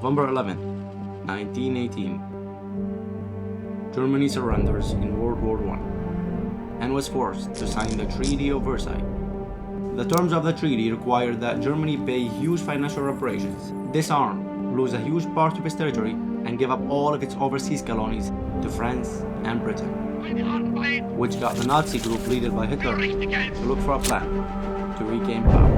November 11, 1918, Germany surrenders in World War I and was forced to sign the Treaty of Versailles. The terms of the treaty required that Germany pay huge financial reparations, disarm, lose a huge part of its territory, and give up all of its overseas colonies to France and Britain, which got the Nazi group led by Hitler to look for a plan to regain power.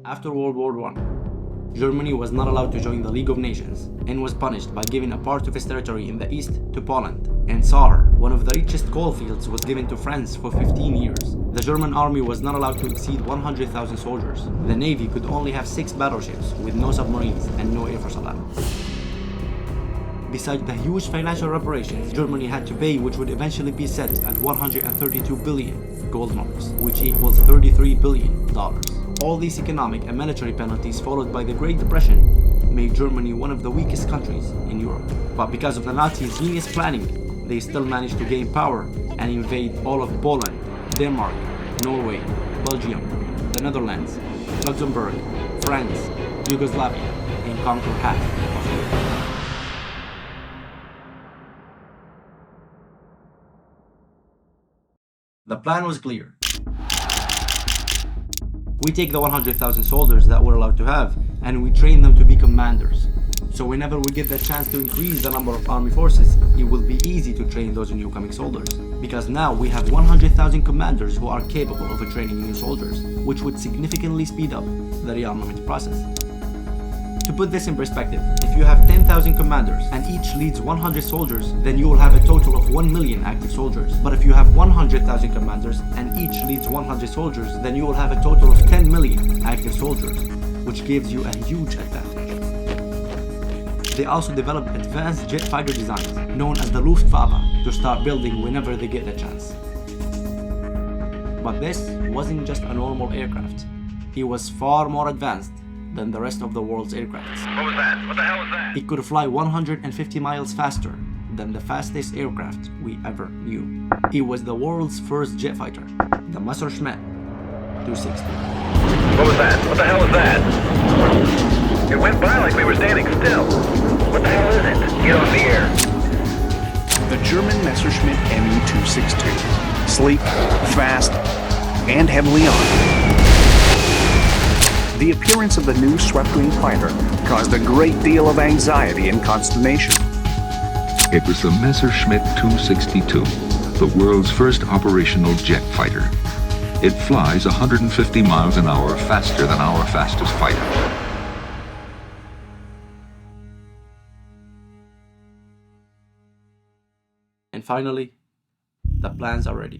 After World War I, Germany was not allowed to join the League of Nations and was punished by giving a part of its territory in the east to Poland, and Saar, one of the richest coal fields, was given to France for 15 years. The German army was not allowed to exceed 100,000 soldiers. The navy could only have 6 battleships with no submarines and no air force allowance. Besides the huge financial reparations Germany had to pay, which would eventually be set at 132 billion gold marks, which equals $33 billion. All these economic and military penalties, followed by the Great Depression, made Germany one of the weakest countries in Europe. But because of the Nazis' genius planning, they still managed to gain power and invade all of Poland, Denmark, Norway, Belgium, the Netherlands, Luxembourg, France, Yugoslavia, and conquer half of Europe. The plan was clear. We take the 100,000 soldiers that we're allowed to have and we train them to be commanders. So whenever we get the chance to increase the number of army forces, it will be easy to train those new coming soldiers. Because now we have 100,000 commanders who are capable of training new soldiers, which would significantly speed up the rearmament process. To put this in perspective, if you have 10,000 commanders and each leads 100 soldiers, then you will have a total of 1 million active soldiers. But if you have 100,000 commanders and each leads 100 soldiers, then you will have a total of 10 million active soldiers, which gives you a huge advantage. They also developed advanced jet fighter designs, known as the Luftwaffe, to start building whenever they get the chance. But this wasn't just a normal aircraft. It was far more advanced than the rest of the world's aircrafts. What was that? What the hell was that? It could fly 150 miles faster than the fastest aircraft we ever knew. It was the world's first jet fighter, the Messerschmitt 260. What was that? What the hell was that? It went by like we were standing still. What the hell is it? Get off the air. The German Messerschmitt Me-262. Sleek, fast, and heavily armed. The appearance of the new swept-wing fighter caused a great deal of anxiety and consternation. It was the Messerschmitt 262, the world's first operational jet fighter. It flies 150 miles an hour faster than our fastest fighter. And finally, the plans are ready.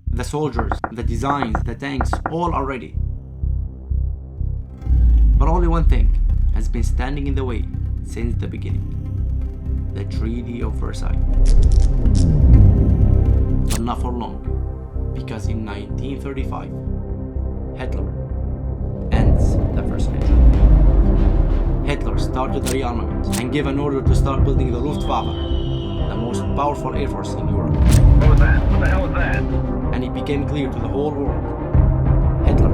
The soldiers, the designs, the tanks, all are ready. But only one thing has been standing in the way since the beginning: the Treaty of Versailles. But not for long, because in 1935, Hitler ends the First Major. Hitler started the rearmament and gave an order to start building the Luftwaffe, the most powerful air force in Europe. What was that? What the hell was that? And it became clear to the whole world: Hitler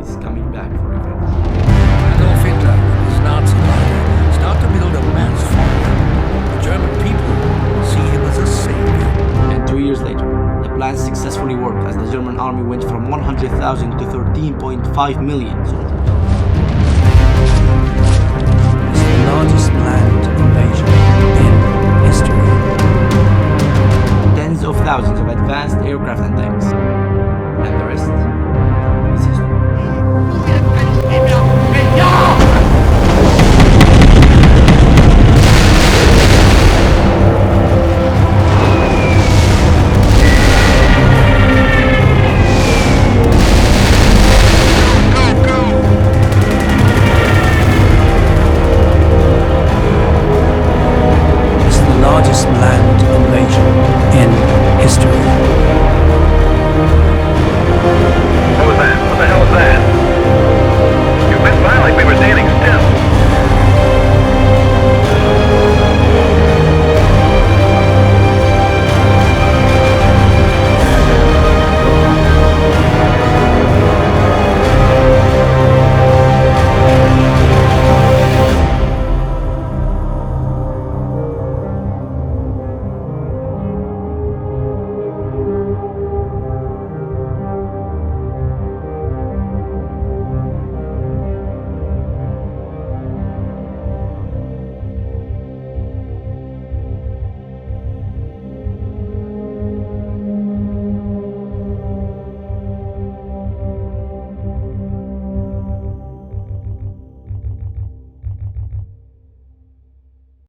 is coming back for revenge. Adolf Hitler and his Nazi party start to build a mass following. The German people see him as a savior. And 2 years later, the plan successfully worked as the German army went from 100,000 to 13.5 million soldiers. It's the largest planned invasion in history. Tens of thousands of advanced aircraft and tanks. And the rest